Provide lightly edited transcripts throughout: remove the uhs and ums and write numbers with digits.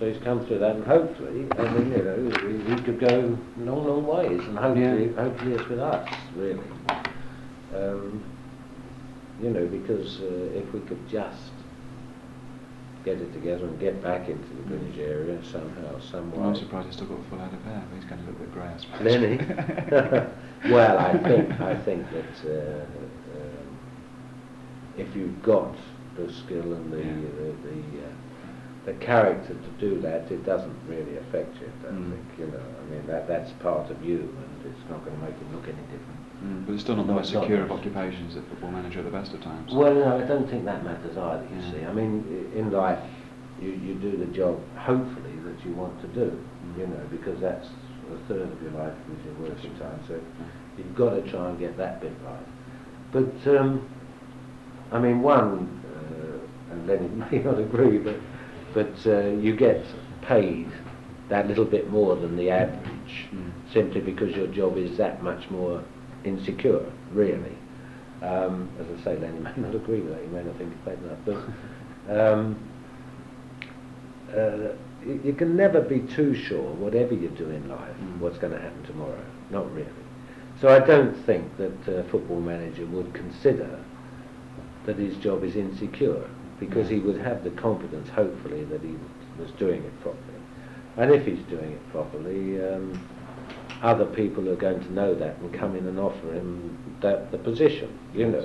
So he's come through that, and hopefully, I mean, you know, he could go long, long ways, and hopefully it's with us, really. You know, because if we could just get it together and get back into the Greenwich area somehow, some way. I'm surprised he's still got a full head of hair, but he's getting a little bit grey, I suppose. Lenny? Well, I think that if you've got the skill and the character to do that, it doesn't really affect you, I don't think, you know. I mean, that's part of you, and it's not going to make it look any different. But it's still not the most secure of occupations at football manager at the best of times. Well, no, I don't think that matters either, you see. I mean, in life, you do the job, hopefully, that you want to do, you know, because that's a third of your life is your working time, so you've got to try and get that bit right. But, I mean, and Lenny may not agree, but you get paid that little bit more than the average, simply because your job is that much more insecure, really. As I say, Lenny may not agree with that, he may not think it's paid enough, but you can never be too sure, whatever you do in life, what's going to happen tomorrow. Not really. So I don't think that a football manager would consider that his job is insecure, because he would have the confidence, hopefully, that he was doing it properly. And if he's doing it properly, other people are going to know that and come in and offer him the position, you know.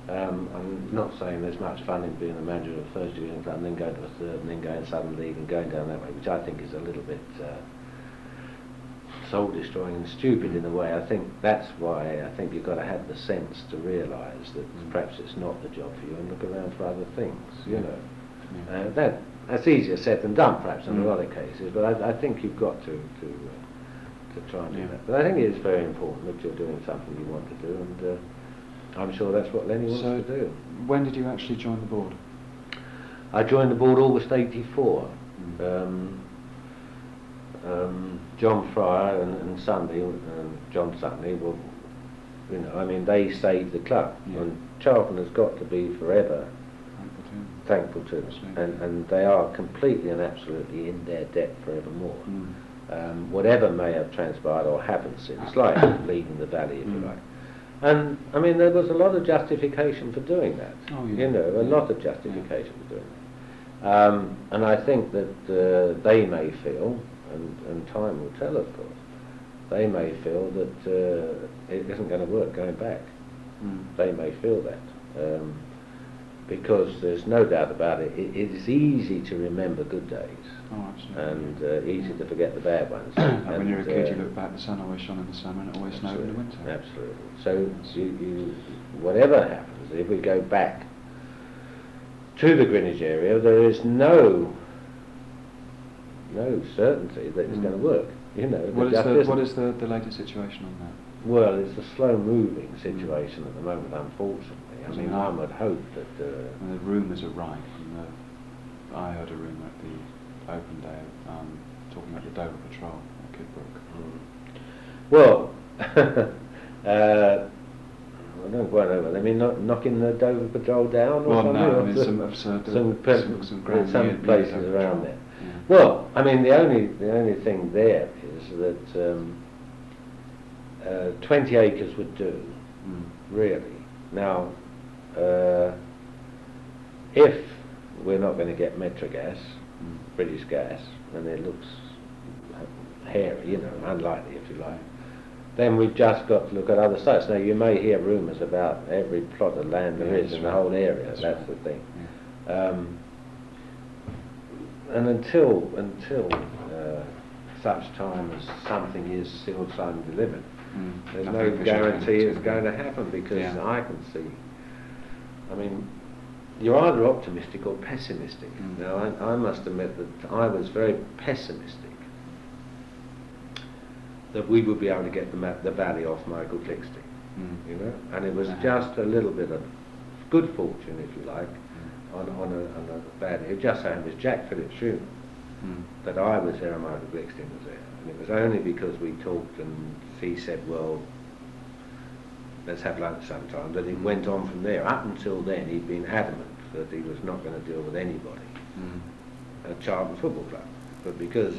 I'm not saying there's much fun in being a manager of a first division club and then going to a third and then going Southern League and going down that way, which I think is a little bit soul-destroying and stupid in a way. I think that's why I think you've got to have the sense to realise that perhaps it's not the job for you and look around for other things, you know. That's easier said than done, perhaps, in a lot of cases, but I think you've got to try and do that. But I think it is very important that you're doing something you want to do, and I'm sure that's what Lenny wants to do. When did you actually join the board? I joined the board August '84. John Fryer and Sunday, John Sunday, well, you know, I mean, they saved the club, and Charlton has got to be forever thankful to them, and they are completely and absolutely in their debt forevermore. Whatever may have transpired or happened since, like leaving the valley, if you like. And I mean, there was a lot of justification for doing that. You know, a lot of justification for doing that. And I think that they may feel, and time will tell, of course, they may feel that it isn't going to work going back. They may feel that. Because there's no doubt about it, it is easy to remember good days, and easy to forget the bad ones. And when you're a kid, you look back, the sun always shone in the summer and it always snowed in the winter. Absolutely. So you whatever happens, if we go back to the Greenwich area, there is no certainty that it's going to work. You know. What is the latest situation on that? Well, it's a slow-moving situation at the moment, unfortunately. I mean, I would hope that... the rumours are right. I heard a rumour at the open day talking about the Dover Patrol at Kidbrooke. Well, I don't quite know what they mean, knocking the Dover Patrol down or something? No, I mean some places around there. Yeah. Well, I mean, the only thing there is that 20 acres would do, really. Now, if we're not going to get Metrogas, British Gas, and it looks hairy, you know, unlikely if you like, then we've just got to look at other sites. Now, you may hear rumours about every plot of land there is in the whole area. That's the thing. And until such time as something is sealed, signed, and delivered, there's no guarantee it's going to happen, because I can see. I mean, you're either optimistic or pessimistic. Now, I must admit that I was very pessimistic that we would be able to get the valley off Michael Clixty, you know, and it was just a little bit of good fortune, if you like, on a bad. It just so happened was Jack Phillips Schumann that I was there and Michael Clixty was there, and it was only because we talked and he said, well, let's have lunch sometime, that it went on from there. Up until then, he'd been adamant that he was not going to deal with anybody at Charlton Football Club. but because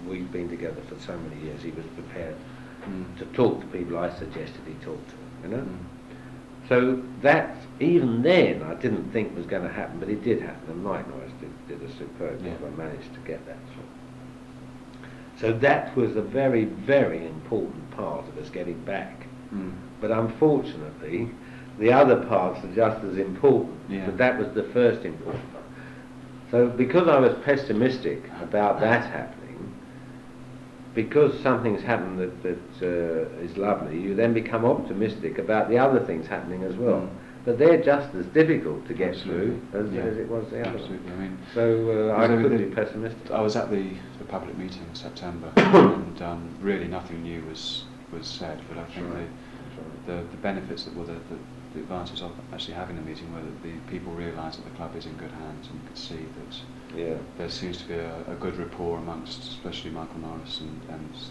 we've been together for so many years, he was prepared to talk to people I suggested he talk to, you know. So that, even then, I didn't think was going to happen, but it did happen, and Mike Norris did a superb job. I managed to get that through. So that was a very, very important part of us getting back. But unfortunately, the other parts are just as important, but that was the first important part. So because I was pessimistic about that happening, because something's happened that is lovely, you then become optimistic about the other things happening as well. But they're just as difficult to get through as it was the other one. I mean, so I couldn't be pessimistic. I was at the public meeting in September, and really nothing new was said. But I think the benefits that were the advantages of actually having a meeting were that the people realised that the club is in good hands, and you could see that there seems to be a good rapport amongst, especially Michael Norris and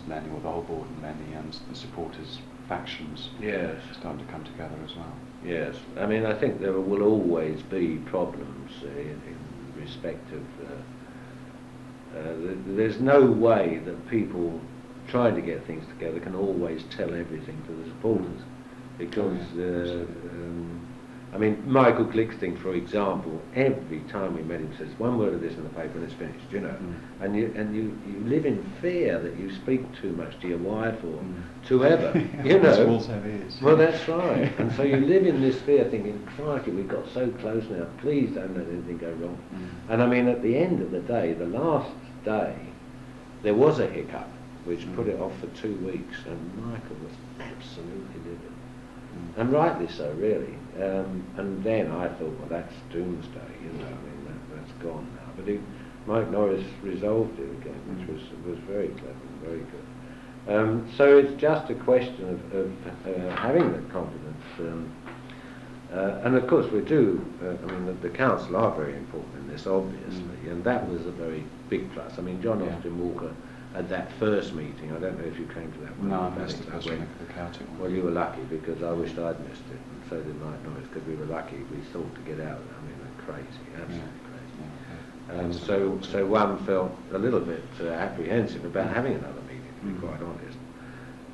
Lenny, or the whole board and Lenny, and the supporters factions starting to come together as well. Yes, I mean, I think there will always be problems in respect of. There's no way that people trying to get things together can always tell everything to the supporters, because I mean, Michael Glicksting, for example, every time we met him says one word of this in the paper and it's finished, you know. And you live in fear that you speak too much to your wife or to whoever, you know. Well, that's right. And so you live in this fear, thinking, crikey, we've got so close now. Please don't let anything go wrong. And I mean, at the end of the day, the last day, there was a hiccup which put it off for 2 weeks, and Michael was absolutely livid. And rightly so, really. And then I thought, well, that's doomsday, you know. I mean, that's gone now. But Mike Norris resolved it again, which was very clever and very good. So it's just a question of having that confidence. And of course we do. I mean, the council are very important in this, obviously, and that was a very big plus. I mean, John Austin Walker. At that first meeting, I don't know if you came to that one. No, I missed the first one, the Celtic one. Well, you were lucky, because I wished I'd missed it, and so did Mike Norris, because we were lucky. We thought to get out. I mean, they're crazy, absolutely crazy. So one felt a little bit apprehensive about having another meeting, to be quite honest.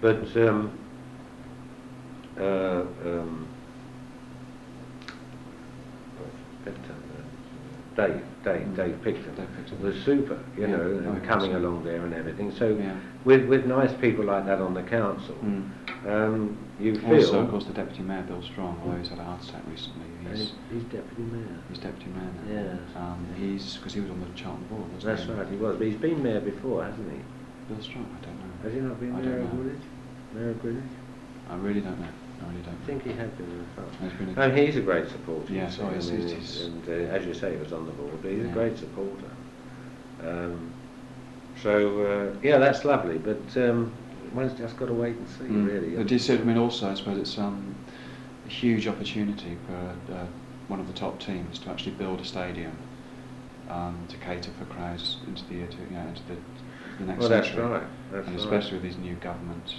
But Dave Picton was super, you know, and coming along there and everything. So with nice people like that on the council, you feel. Also, of course, the deputy mayor, Bill Strong, although he's had a heart attack recently. He's deputy mayor. He's deputy mayor now. Yes. Because he was on the Charlton board, wasn't That's he? right, he was. But he's been mayor before, hasn't he? Bill Strong, I don't know. Has he not been mayor of Woolwich? Mayor of Greenwich? I really don't know. I think he had been in the past. And he's a great supporter. Yes, and as you say, he was on the board, but he's a great supporter. That's lovely, but one's just got to wait and see, really. But I mean, also, I suppose it's a huge opportunity for one of the top teams to actually build a stadium to cater for crowds into the next century. That's right. And especially with these new government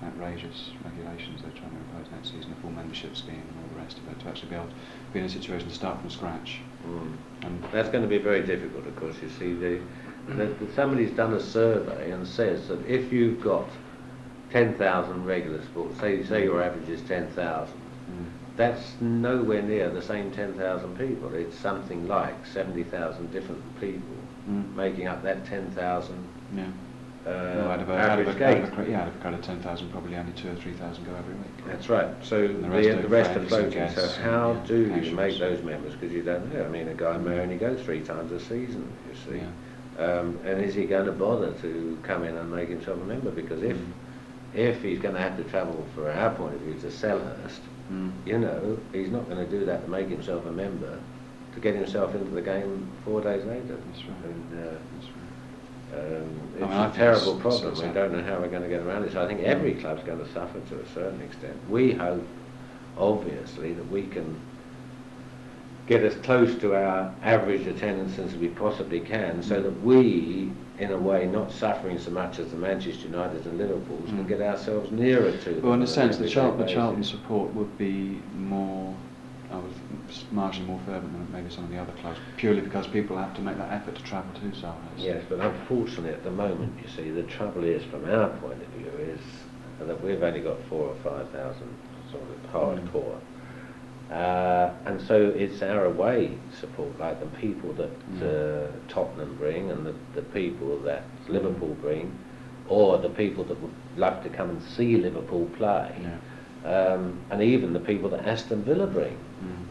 outrageous regulations they're trying to impose next season, a full membership scheme and all the rest of it, to actually be able to be in a situation to start from scratch. And that's going to be very difficult, of course. You see, somebody's done a survey and says that if you've got 10,000 regular supporters, say your average is 10,000, that's nowhere near the same 10,000 people. It's something like 70,000 different people making up that 10,000 out of a crowd of 10,000, probably only 2,000 or 3,000 go every week. That's right. So the rest are floating. So how do you make those members? Because you don't know. I mean, a guy may only go 3 times a season, you see. And is he going to bother to come in and make himself a member? Because if he's going to have to travel, for our point of view, to Selhurst, you know, he's not going to do that to make himself a member, to get himself into the game 4 days later. That's right. It's a terrible problem. We don't know how we're going to get around it. So I think every club's going to suffer to a certain extent. We hope, obviously, that we can get as close to our average attendance as we possibly can, so that we, in a way, not suffering so much as the Manchester United and Liverpools, can get ourselves nearer to them. Well, in a sense, the Charlton support would be more, marginally more fervent than maybe some of the other clubs, purely because people have to make that effort to travel to Selhurst. Yes, but unfortunately at the moment, you see, the trouble is, from our point of view, is that we've only got 4,000 or 5,000 sort of hardcore. And so it's our away support, like the people that Tottenham bring and the people that Liverpool bring, or the people that would love to come and see Liverpool play, and even the people that Aston Villa bring.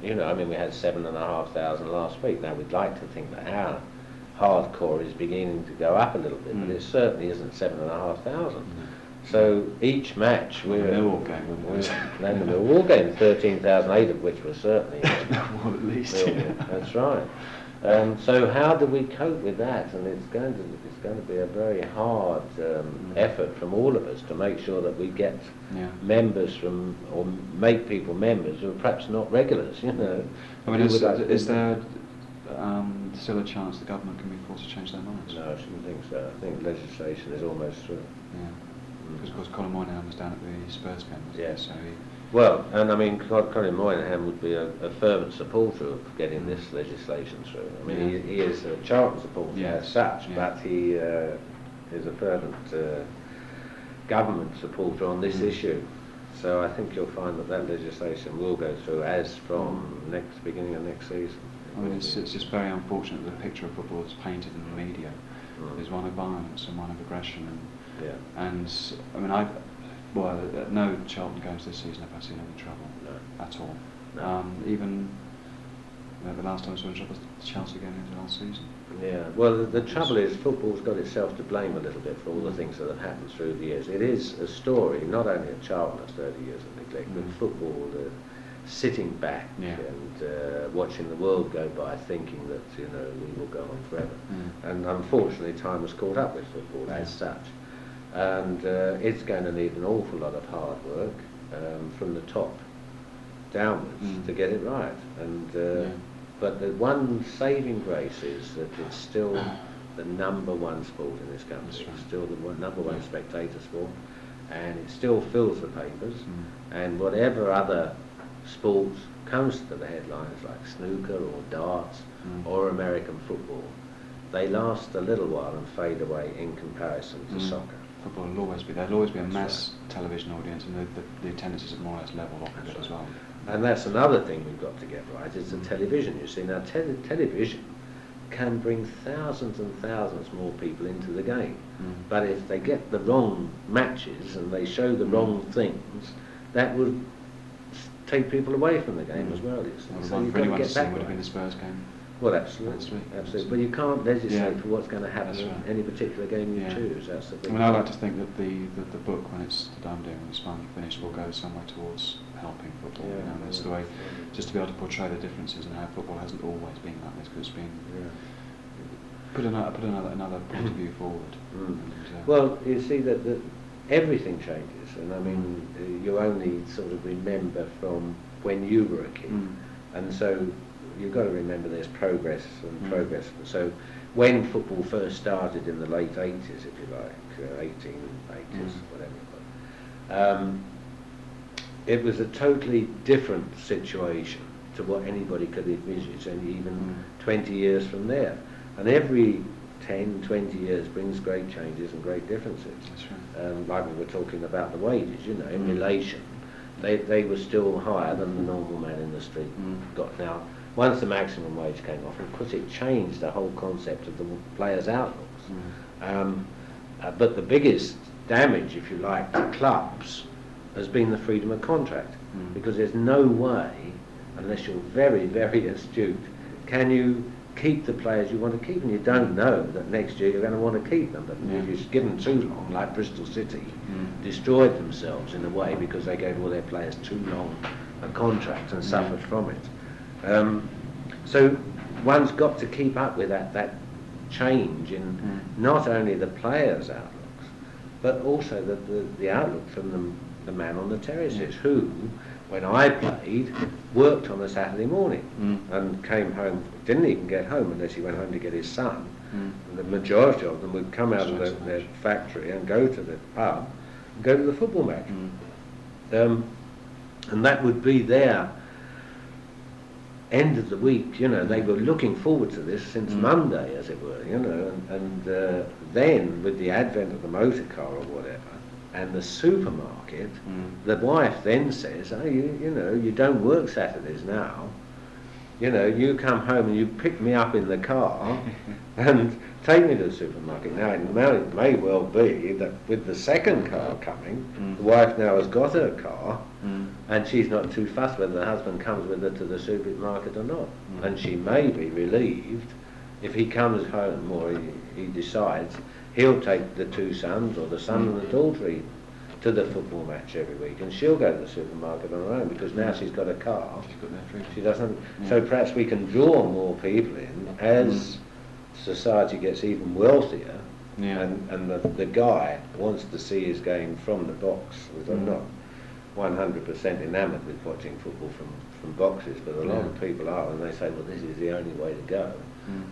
You know, I mean, we had 7,500 last week. Now we'd like to think that our hardcore is beginning to go up a little bit, but it certainly isn't 7,500. So each match we're in a Millwall game, 13,008 of which were certainly well, at least. That's right. So how do we cope with that? And it's going to be a very hard effort from all of us to make sure that we get members from, or make people members who are perhaps not regulars. You know. I mean, is there still a chance the government can be forced to change their minds? No, I shouldn't think so. I think legislation is almost through. Yeah. Because of course Colin Moynihan was down at the Spurs game, yes. So well, and I mean, Colin Moynihan would be a fervent supporter of getting this legislation through. I mean, he is a Charlton supporter as such, but he is a fervent government supporter on this issue. So I think you'll find that legislation will go through as from beginning of next season. I mean, it's just very unfortunate that the picture of football that's painted in the media is one of violence and one of aggression. And I mean, at no Charlton games this season have I seen any trouble at all. No. Even the last time I saw any trouble was the Chelsea game into last season. Yeah, well, the trouble is football's got itself to blame a little bit for all the things that have happened through the years. It is a story, not only of Charlton of 30 years of neglect, but football sitting back and watching the world go by, thinking that, you know, we will go on forever. And unfortunately, time has caught up with football as such. And it's going to need an awful lot of hard work from the top downwards to get it right. And but the one saving grace is that it's still the number one sport in this country. It's still the number one spectator sport, and it still fills the papers. And whatever other sports comes to the headlines, like snooker or darts or American football, they last a little while and fade away in comparison to soccer. Football will always be there. There'll always be a mass television audience, and the attendances are more or less level off a bit as well. And that's another thing we've got to get right, is the television. You see, now television can bring thousands and thousands more people into the game. But if they get the wrong matches and they show the wrong things, that would take people away from the game as well. So you've got to get that would have been the Spurs game. Well, absolutely. But you can't legislate for what's going to happen in any particular game you choose. That's the big I like to think that the book, when it's done doing, when it's finally finished, will go somewhere towards helping football. You know, that's the way, just to be able to portray the differences and how football hasn't always been like this, because it's been put another point of view forward. Well, you see that everything changes, and I mean, you only sort of remember from when you were a kid, and so you've got to remember there's progress and progress. So when football first started in the late 80s, if you like, 1880s, whatever, it was a totally different situation to what anybody could envisage, and even 20 years from there. And every 10, 20 years brings great changes and great differences. That's right. Like we were talking about the wages, you know, in relation, they were still higher than the normal man in the street got now. Once the maximum wage came off, of course it changed the whole concept of the players' outlooks. But the biggest damage, if you like, to clubs has been the freedom of contract. Because there's no way, unless you're very, very astute, can you keep the players you want to keep, and you don't know that next year you're going to want to keep them. But if you give them too long, like Bristol City destroyed themselves in a way because they gave all their players too long a contract and suffered from it. So one's got to keep up with that change in not only the players' outlooks, but also the outlook from the man on the terraces, who, when I played, worked on a Saturday morning and came home, didn't even get home unless he went home to get his son. And the majority of them would come out of their factory and go to the pub and go to the football match. And that would be their end of the week, you know, they were looking forward to this since Monday, as it were, you know, and then with the advent of the motor car or whatever, and the supermarket, the wife then says, oh, you know, you don't work Saturdays now. You know, you come home and you pick me up in the car and take me to the supermarket. Now, it may well be that with the second car coming, the wife now has got her car, and she's not too fussed whether the husband comes with her to the supermarket or not. And she may be relieved if he comes home, or he decides he'll take the two sons, or the son and the daughter to the football match every week, and she'll go to the supermarket on her own because now she's got a car. She's got their freedom. She doesn't. So perhaps we can draw more people in as society gets even wealthier, and the guy wants to see his game from the box. I'm not 100% enamoured with watching football from boxes, but a lot of people are, and they say, well, this is the only way to go.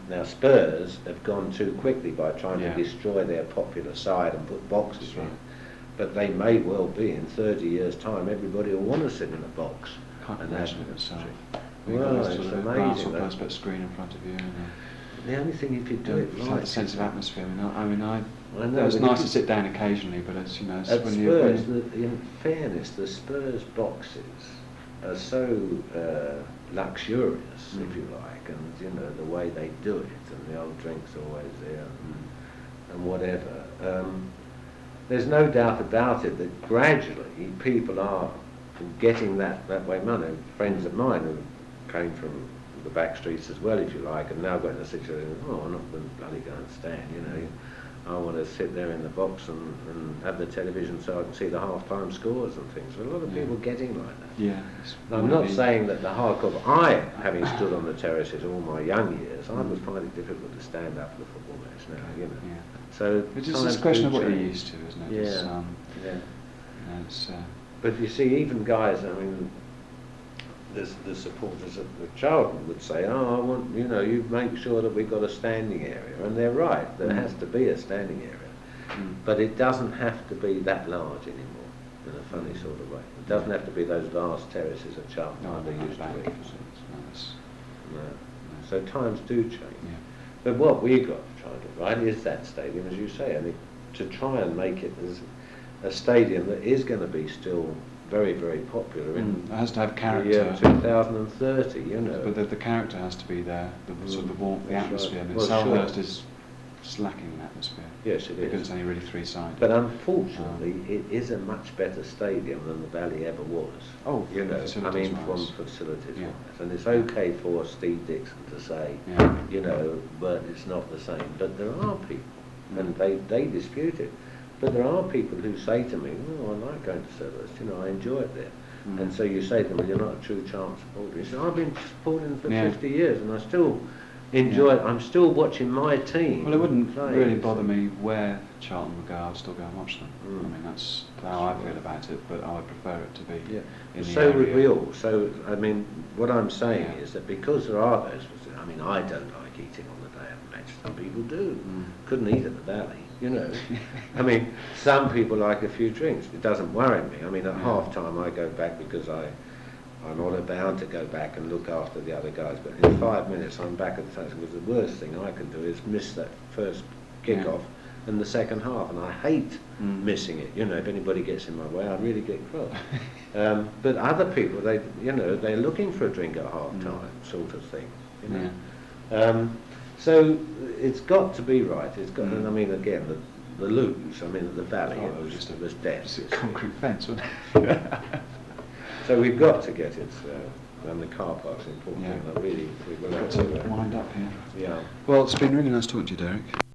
Now Spurs have gone too quickly by trying to destroy their popular side and put boxes in. But they may well be in 30 years' time. Everybody will want to sit in a box. Can't and imagine it. Well, it's amazing. Perspex screen in front of you. The only thing, if you do it right, like the sense of atmosphere. I know. It's nice to sit down occasionally, but it's, you know, it's at when Spurs, in fairness, the Spurs boxes are so luxurious, if you like, and you know the way they do it, and the old drinks always there, and whatever. There's no doubt about it that gradually people are getting that way money. Friends of mine who came from the back streets as well, if you like, and now got in a situation, I'm not going to bloody go and stand, you know. I want to sit there in the box and have the television so I can see the half-time scores and things. There are a lot of people getting like that. Yeah. I'm not saying that the hardcore, having stood on the terraces all my young years, I would find it difficult to stand up for the football match now, you know. Yeah. So it's just a question of what you're used to, isn't it? Yeah. It's, but you see, even guys, I mean, the supporters of the Charlton would say, I want, you know, you make sure that we've got a standing area. And they're right, there has to be a standing area. But it doesn't have to be that large anymore, in a funny sort of way. It doesn't have to be those vast terraces at Charlton like they used to be. No. So times do change. Yeah. But what we've got to try and get right is that stadium, as you say, and to try and make it as a stadium that is going to be still very, very popular in it has to have character. The year 2030, you know. But the character has to be there, the sort of the warmth, the atmosphere. Right. I mean, Well, Selhurst is just lacking in atmosphere. Yes, it because is. it's only really three-sided. But unfortunately, it is a much better stadium than the Valley ever was. Oh, you know, I mean, from facilities-wise. And it's okay for Steve Dixon to say, you know, but it's not the same. But there are people, and they dispute it. But there are people who say to me, I like going to Selhurst, you know, I enjoy it there. And so you say to them, well, you're not a true Charlton supporter. You say, I've been supporting for 50 years and I still enjoy it. I'm still watching my team. Well, it wouldn't really bother me where Charlton would go. I'd still go and watch them. I mean, that's how I feel about it, but I would prefer it to be in the So area. would we all. So, I mean, what I'm saying is that because there are those, I mean, I don't like eating on the day of a match. Some people do. Couldn't eat at the Valley, you know. I mean, some people like a few drinks. It doesn't worry me. I mean, at half time I go back because I'm not bound to go back and look after the other guys, but in 5 minutes I'm back at the touch, because the worst thing I can do is miss that first kick-off in the second half, and I hate missing it. You know, if anybody gets in my way, I really get cross. But other people, they're looking for a drink at half-time, sort of thing. You know? So it's got to be right. It's got. And I mean, again, the luge. I mean, the Valley. It was death. It's a concrete fence, wasn't it? So we've got to get it, and the car park's important. Yeah. Really, we've Got to wind up here. Yeah. Well, it's been really nice talking to you, Derek.